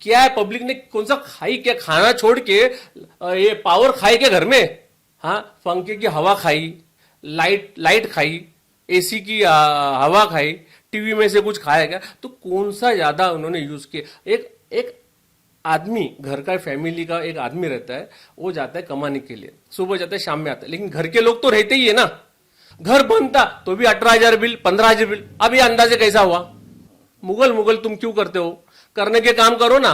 क्या है, पब्लिक ने कौन सा खाई, क्या खाना छोड़ के ये पावर खाई के घर में, हाँ पंखे की हवा खाई, लाइट खाई, एसी की हवा खाई, टीवी में से कुछ खाया क्या, तो कौन सा ज्यादा उन्होंने यूज किया। एक आदमी, घर का फैमिली का एक आदमी रहता है, वो जाता है कमाने के लिए, सुबह जाता है शाम में आता है, लेकिन घर के लोग तो रहते ही है ना। घर बनता तो भी 18,000 बिल, 15,000 बिल। अब ये अंदाजे कैसा हुआ? मुगल तुम क्यों करते हो? करने के काम करो ना।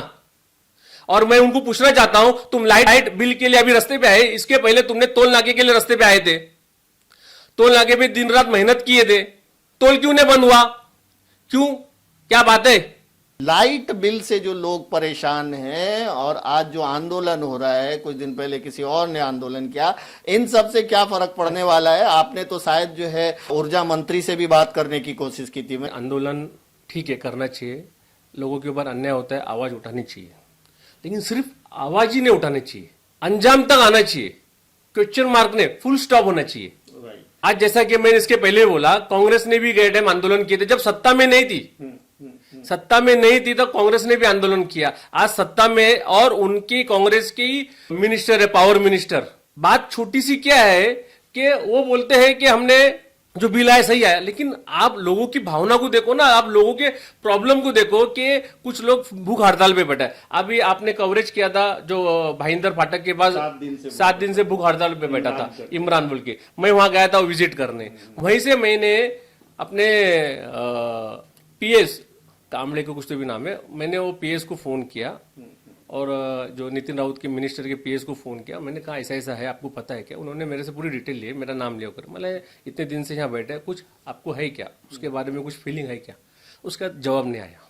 और मैं उनको पूछना चाहता हूं, तुम लाइट बिल के लिए अभी रास्ते पे आए, इसके पहले तुमने टोल नाके के लिए रास्ते पे आए थे, टोल नाके पे दिन रात मेहनत किए थे, टोल क्यों नहीं बंद हुआ? क्यों, क्या बात है? लाइट बिल से जो लोग परेशान हैं और आज जो आंदोलन हो रहा है, कुछ दिन पहले किसी और ने आंदोलन किया, इन सब से क्या फर्क पड़ने वाला है? आपने तो शायद जो है ऊर्जा मंत्री से भी बात करने की कोशिश की थी। आंदोलन ठीक है, करना चाहिए, लोगों के ऊपर अन्याय होता है, आवाज उठानी चाहिए, लेकिन सिर्फ आवाज ही नहीं उठानी चाहिए, अंजाम तक आना चाहिए, क्वेश्चन मार्क ने फुल स्टॉप होना चाहिए। आज जैसा कि मैंने इसके पहले बोला, कांग्रेस ने भी गए टाइम आंदोलन किए थे, जब सत्ता में नहीं थी, सत्ता में नहीं थी तो कांग्रेस ने भी आंदोलन किया। आज सत्ता में और उनकी कांग्रेस की मिनिस्टर है, पावर मिनिस्टर। बात छोटी सी क्या है कि वो बोलते हैं कि हमने जो बिल आया सही आया, लेकिन आप लोगों की भावना को देखो ना, आप लोगों के प्रॉब्लम को देखो कि कुछ लोग भूख हड़ताल पे बैठा है। अभी आपने कवरेज किया था जो भाईंदर फाटक के पास 7 दिन से भूख हड़ताल पे बैठा था, इमरान बोल के। मैं वहां गया था विजिट करने, वहीं से मैंने अपने पीएस कामले को कुछ तो भी नाम है, मैंने वो पीएस को फोन किया और जो नितिन राउत के मिनिस्टर के पीएस को फोन किया। मैंने कहा ऐसा ऐसा है, आपको पता है क्या? उन्होंने मेरे से पूरी डिटेल ली, मेरा नाम लिया कर, मतलब इतने दिन से यहाँ बैठे, कुछ आपको है क्या, उसके बारे में कुछ फीलिंग है क्या? उसका जवाब नहीं आया।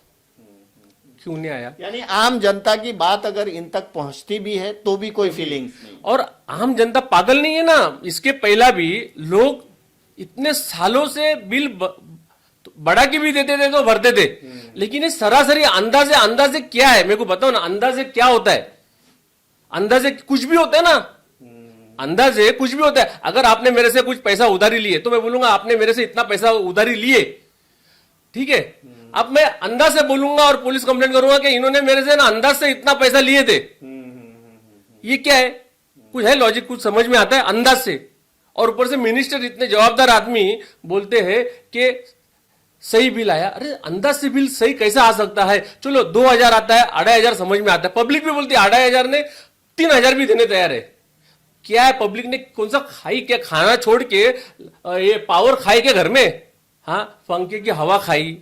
क्यों नहीं आया? यानी आम जनता की बात अगर इन तक पहुंचती भी है तो भी कोई फीलिंग्स नहीं। और आम जनता पागल नहीं है ना। इसके पहला भी लोग इतने सालों से बिल बड़ा की भी देते थे तो भरते थे, लेकिन ये सरासरी अंदाजे क्या है मेरे को बताओ ना। अंदाजे क्या होता है? अंदाजे कुछ भी होता है ना, अंदाजे कुछ भी होता है। अगर आपने मेरे से कुछ पैसा उधारी लिए तो मैं बोलूंगा आपने मेरे से इतना पैसा उधारी लिए, ठीक है। अब मैं अंदाज से बोलूंगा और पुलिस कंप्लेंट करूंगा कि इन्होंने मेरे से ना अंदाज से इतना पैसा लिए थे। ये क्या है? कुछ है लॉजिक? कुछ समझ में आता है? अंदाज से। और ऊपर से मिनिस्टर इतने जवाबदार आदमी बोलते हैं कि सही बिल आया। अरे अंदाज से बिल सही कैसा आ सकता है? चलो 2,000 आता है, 2,500 समझ में आता है, पब्लिक भी बोलती है 2,500 ने 3,000 भी देने तैयार है। क्या है, पब्लिक ने कौन सा खाई, क्या खाना छोड़ के ये पावर खाई के घर में, हाँ पंखे की हवा खाई,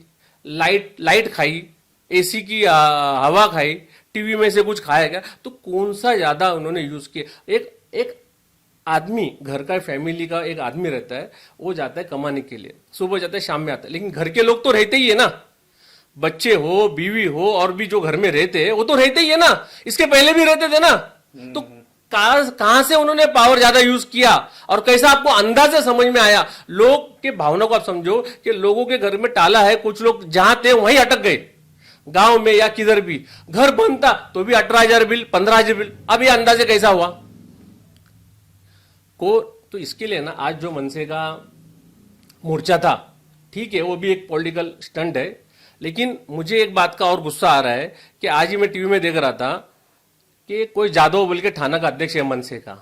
लाइट खाई, एसी की हवा खाई, टीवी में से कुछ खाया क्या, तो कौन सा ज्यादा उन्होंने यूज किया। एक आदमी, घर का फैमिली का एक आदमी रहता है, वो जाता है कमाने के लिए, सुबह जाता है शाम में आता है, लेकिन घर के लोग तो रहते ही है ना। बच्चे हो, बीवी हो, और भी जो घर में रहते हैं वो तो रहते ही है ना। इसके पहले भी रहते थे ना। तो कहां से उन्होंने पावर ज्यादा यूज किया और कैसा आपको अंदाजे समझ में आया? लोग के भावना को आप समझो कि लोगों के घर में टाला है, कुछ लोग जहां थे वहीं अटक गए, गांव में या किधर भी। घर बनता तो भी 18,000 बिल, 15,000 बिल। अब ये अंदाजे कैसा हुआ को? तो इसके लिए ना आज जो मनसे का मोर्चा था, ठीक है, वो भी एक पॉलिटिकल स्टंट है, लेकिन मुझे एक बात का और गुस्सा आ रहा है कि आज ही मैं टीवी में देख रहा था कि कोई जादव बोल के थाना का अध्यक्ष है मनसे का।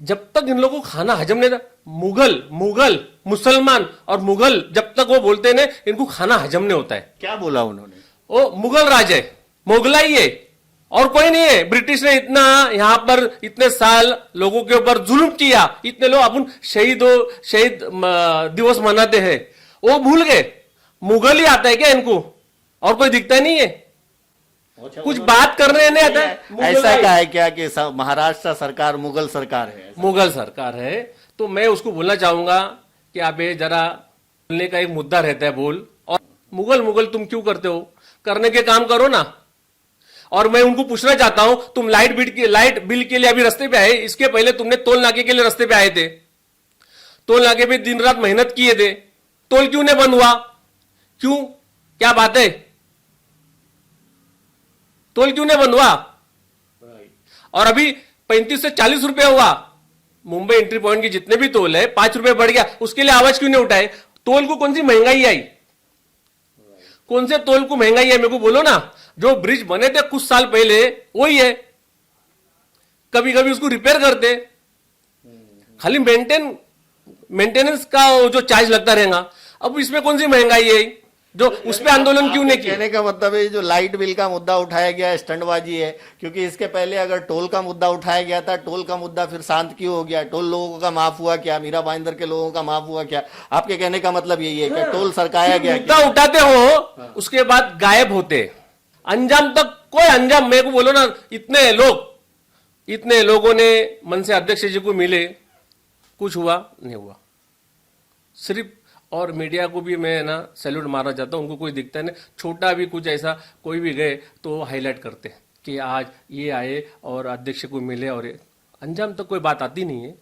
जब तक इन लोगों को खाना हजम नहीं था, मुगल मुसलमान और मुगल जब तक वो बोलते हैं इनको खाना हजम नहीं होता है। क्या बोला उन्होंने? वो मुगल राज है, मोगलाई है, और कोई नहीं है। ब्रिटिश ने इतना यहां पर इतने साल लोगों के ऊपर जुल्म किया, इतने लोग अपन शहीद दिवस मनाते हैं, वो भूल गए। मुगल ही आता है क्या इनको? और कोई दिखता नहीं है, कुछ बात करने नहीं आता है। ऐसा क्या है क्या कि महाराष्ट्र सरकार मुगल सरकार है? मुगल सरकार है। तो मैं उसको बोलना चाहूंगा कि आप ये जरा बोलने का एक मुद्दा रहता है, बोल। और मुगल तुम क्यों करते हो? करने के काम करो ना। और मैं उनको पूछना चाहता हूं, तुम लाइट बिल के लिए अभी रास्ते पे आए, इसके पहले तुमने टोल नाके के लिए रास्ते पे आए थे, टोल नाके पे दिन रात मेहनत किए थे, टोल क्यों नहीं बंद हुआ? क्यों, क्या बात है? टोल क्यों नहीं बंद हुआ? और अभी 35 से 40 रुपए हुआ। मुंबई एंट्री पॉइंट के जितने भी टोल है 5 रुपए बढ़ गया, उसके लिए आवाज क्यों नहीं उठाए? टोल को कौन सी महंगाई आई? कौन से तोल को महंगाई है मेरे को बोलो ना। जो ब्रिज बने थे कुछ साल पहले वही है, कभी कभी उसको रिपेयर करते, खाली मेंटेनेंस का जो चार्ज लगता रहेगा। अब इसमें कौन सी महंगाई है जो उस पे आंदोलन क्यों नहीं किया? कहने का मतलब है जो लाइट बिल का मुद्दा उठाया गया स्टंटबाजी है, क्योंकि इसके पहले अगर टोल का मुद्दा उठाया गया था, टोल का मुद्दा फिर शांत क्यों हो गया? टोल लोगों का माफ हुआ क्या? मीरा भाईंदर के लोगों का माफ हुआ क्या? आपके कहने का मतलब यही है कि टोल सरकाया गया मुद्दा उठाते हो उसके बाद गायब होते, अंजाम तक कोई अंजाम मेरे को बोलो ना। इतने लोगों ने मनसे अध्यक्ष जी को मिले, कुछ हुआ नहीं हुआ सिर्फ। और मीडिया को भी मैं ना सैल्यूट मारना चाहता हूँ, उनको कोई दिखता नहीं, छोटा भी कुछ ऐसा कोई भी गए तो हाईलाइट करते कि आज ये आए और अध्यक्ष को मिले, और अंजाम तक कोई बात आती नहीं है।